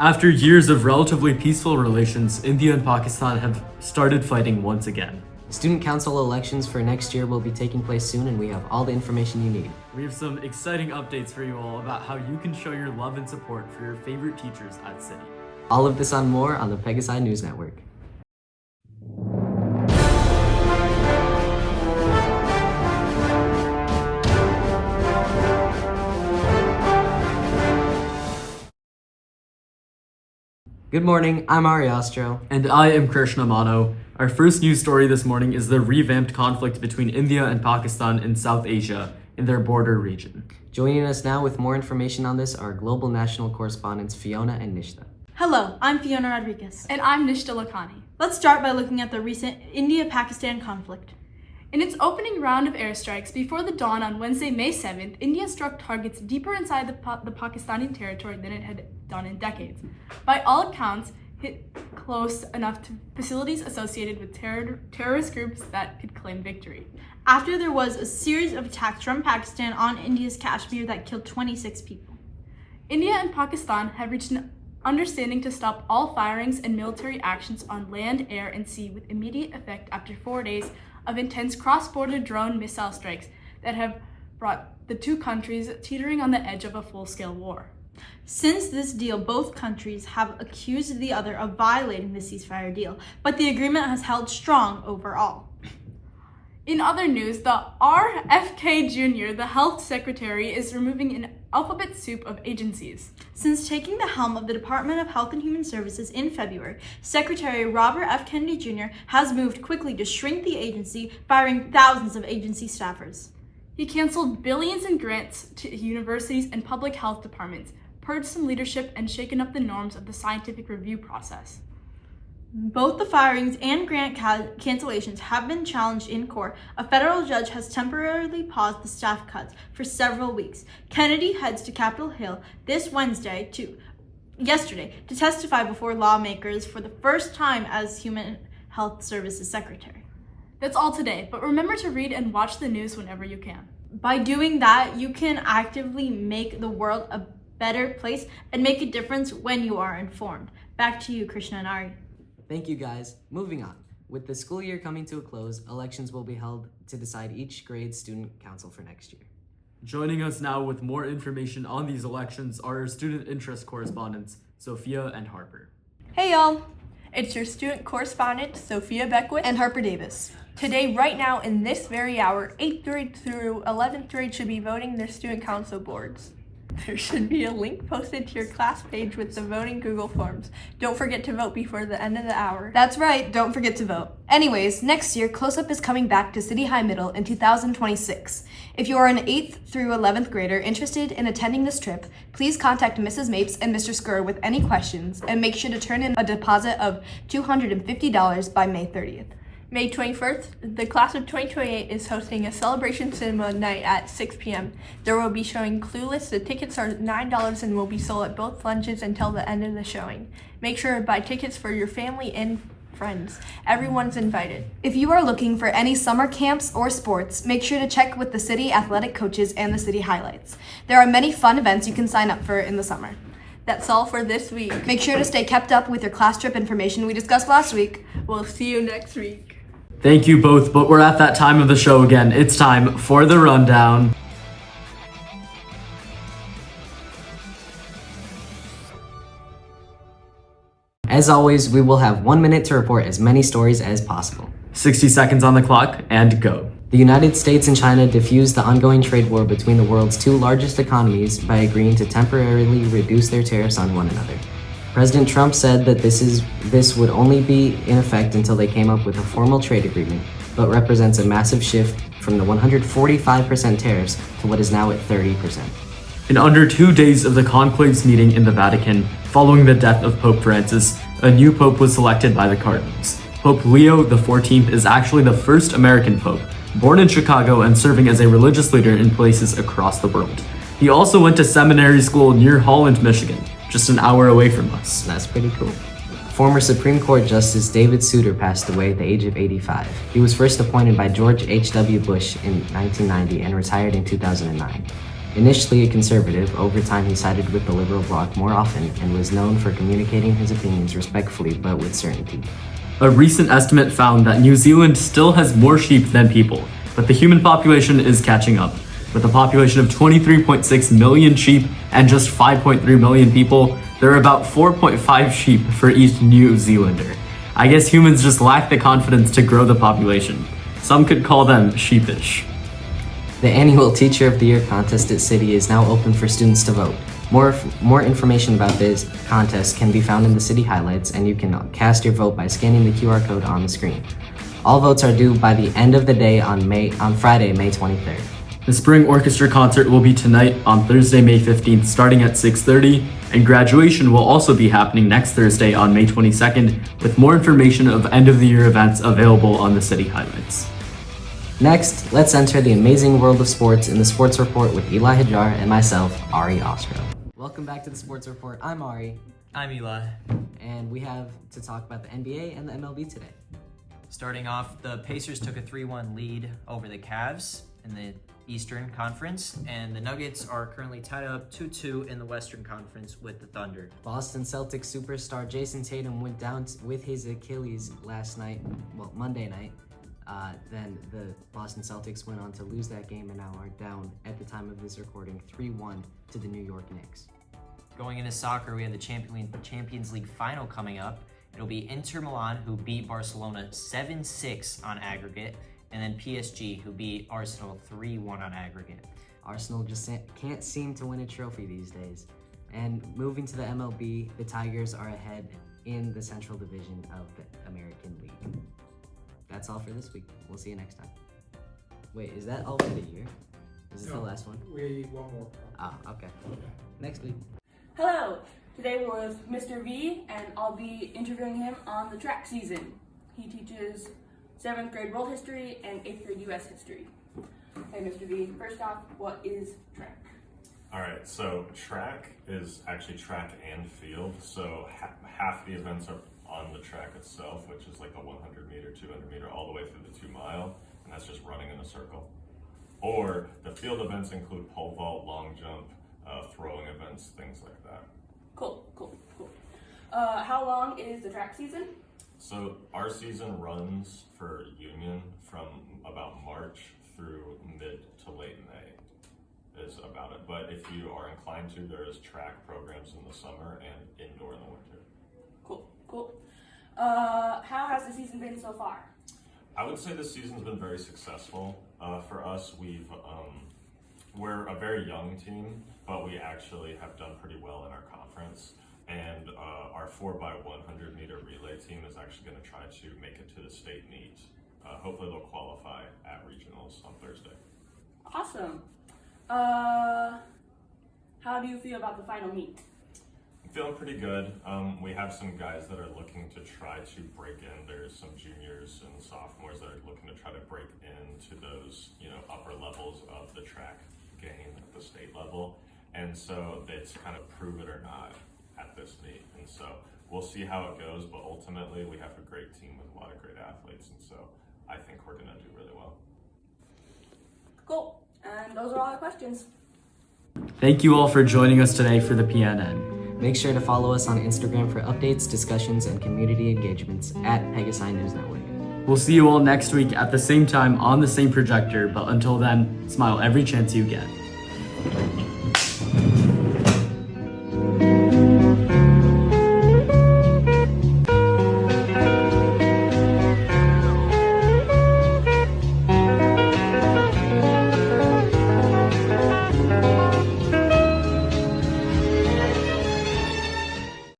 After years of relatively peaceful relations, India and Pakistan have started fighting once again. Student council elections for next year will be taking place soon, and we have all the information you need. We have some exciting updates for you all about how you can show your love and support for your favorite teachers at City. All of this and more on the Pegasi News Network. Good morning, I'm Ari Ostro. And I am Krishna Mano. Our first news story this morning is the revamped conflict between India and Pakistan in South Asia in their border region. Joining us now with more information on this are global national correspondents Fiona and Nishta. Hello, I'm Fiona Rodriguez. And I'm Nishta Lakhani. Let's start by looking at the recent India-Pakistan conflict. In its opening round of airstrikes before the dawn on Wednesday, May 7th, India struck targets deeper inside the Pakistani territory than it had done in decades. By all accounts, hit close enough to facilities associated with terrorist groups that could claim victory. After there was a series of attacks from Pakistan on India's Kashmir that killed 26 people. India and Pakistan have reached an understanding to stop all firings and military actions on land, air, and sea with immediate effect after 4 days of intense cross-border drone missile strikes that have brought the two countries teetering on the edge of a full-scale war. Since this deal, both countries have accused the other of violating the ceasefire deal, but the agreement has held strong overall. In other news, the RFK Jr., the health secretary, is removing an alphabet soup of agencies. Since taking the helm of the Department of Health and Human Services in February, Secretary Robert F. Kennedy Jr. has moved quickly to shrink the agency, firing thousands of agency staffers. He canceled billions in grants to universities and public health departments, purged some leadership, and shaken up the norms of the scientific review process. Both the firings and grant cancellations have been challenged in court. A federal judge has temporarily paused the staff cuts for several weeks. Kennedy heads to Capitol Hill this yesterday to testify before lawmakers for the first time as Human Health Services Secretary. That's all today, but remember to read and watch the news whenever you can. By doing that, you can actively make the world a better place and make a difference when you are informed. Back to you, Krishna and Ari. Thank you guys. Moving on. With the school year coming to a close, elections will be held to decide each grade's student council for next year. Joining us now with more information on these elections are our student interest correspondents, Sophia and Harper. Hey y'all, it's your student correspondent, Sophia Beckwith and Harper Davis. Today, right now, in this very hour, 8th grade through 11th grade should be voting their student council boards. There should be a link posted to your class page with the voting Google Forms. Don't forget to vote before the end of the hour. That's right, don't forget to vote. Anyways, next year, Close Up is coming back to City High Middle in 2026. If you are an 8th through 11th grader interested in attending this trip, please contact Mrs. Mapes and Mr. Skur with any questions, and make sure to turn in a deposit of $250 by May 30th. May 21st, the class of 2028 is hosting a celebration cinema night at 6 p.m. There will be showing Clueless. The tickets are $9 and will be sold at both lunches until the end of the showing. Make sure to buy tickets for your family and friends. Everyone's invited. If you are looking for any summer camps or sports, make sure to check with the city athletic coaches and the city highlights. There are many fun events you can sign up for in the summer. That's all for this week. Make sure to stay kept up with your class trip information we discussed last week. We'll see you next week. Thank you both, but we're at that time of the show again. It's time for the rundown. As always, we will have 1 minute to report as many stories as possible. 60 seconds on the clock, and go. The United States and China diffused the ongoing trade war between the world's two largest economies by agreeing to temporarily reduce their tariffs on one another. President Trump said that this would only be in effect until they came up with a formal trade agreement, but represents a massive shift from the 145% tariffs to what is now at 30%. In under 2 days of the conclave's meeting in the Vatican, following the death of Pope Francis, a new pope was selected by the cardinals. Pope Leo XIV is actually the first American pope, born in Chicago and serving as a religious leader in places across the world. He also went to seminary school near Holland, Michigan, just an hour away from us. That's pretty cool. Former Supreme Court Justice David Souter passed away at the age of 85. He was first appointed by George H.W. Bush in 1990 and retired in 2009. Initially a conservative, over time he sided with the Liberal bloc more often and was known for communicating his opinions respectfully but with certainty. A recent estimate found that New Zealand still has more sheep than people, but the human population is catching up. With a population of 23.6 million sheep and just 5.3 million people, there are about 4.5 sheep for each New Zealander. I guess humans just lack the confidence to grow the population. Some could call them sheepish. The annual Teacher of the Year contest at City is now open for students to vote. More information about this contest can be found in the City highlights, and you can cast your vote by scanning the QR code on the screen. All votes are due by the end of the day on Friday, May 23rd. The Spring Orchestra concert will be tonight on Thursday, May 15th, starting at 6:30, and graduation will also be happening next Thursday on May 22nd, with more information of end-of-the-year events available on the City highlights. Next, let's enter the amazing world of sports in the Sports Report with Eli Hajar and myself, Ari Ostro. Welcome back to the Sports Report. I'm Ari, I'm Eli. and we have to talk about the NBA and the MLB today. Starting off, the Pacers took a 3-1 lead over the Cavs in the Eastern Conference, and the Nuggets are currently tied up 2-2 in the Western Conference with the Thunder. Boston Celtics superstar Jason Tatum went down with his Achilles Monday night. Then the Boston Celtics went on to lose that game and now are down at the time of this recording 3-1 to the New York Knicks. Going into soccer, we have the Champions League final coming up. It'll be Inter Milan, who beat Barcelona 7-6 on aggregate, and then PSG, who beat Arsenal 3-1 on aggregate. Arsenal just can't seem to win a trophy these days. And moving to the MLB, the Tigers are ahead in the Central Division of the American League. That's all for this week. We'll see you next time. Wait, is that all for the year? Is this the last one? We need one more. Okay. Next week. Hello! Today we're with Mr. V, and I'll be interviewing him on the track season. He teaches 7th grade world history and 8th grade US history. Hey Mr. V, first off, what is track? Alright, so track is actually track and field. So half the events are on the track itself, which is like a 100 meter, 200 meter, all the way through the 2 mile, and that's just running in a circle. Or the field events include pole vault, long jump, throwing events, things like that. Cool. How long is the track season? So our season runs for Union from about March through mid to late May is about it. But if you are inclined to, there is track programs in the summer and indoor in the winter. Cool. How has the season been so far? I would say this season's been very successful. For us, we're a very young team, but we actually have done pretty well in our conference. And our 4x100 meter relay team is actually going to try to make it to the state meet. Hopefully they'll qualify at regionals on Thursday. Awesome. How do you feel about the final meet? I'm feeling pretty good. We have some guys that are looking to try to break in. There's some juniors and sophomores that are looking to try to break into those, upper levels of the track game at the state level. And so it's kind of prove it or not at this meet. And so we'll see how it goes, but ultimately we have a great team with a lot of great athletes. And so I think we're going to do really well. Cool. And those are all the questions. Thank you all for joining us today for the PNN. Make sure to follow us on Instagram for updates, discussions, and community engagements at Pegasi News Network. We'll see you all next week at the same time on the same projector, but until then, smile every chance you get.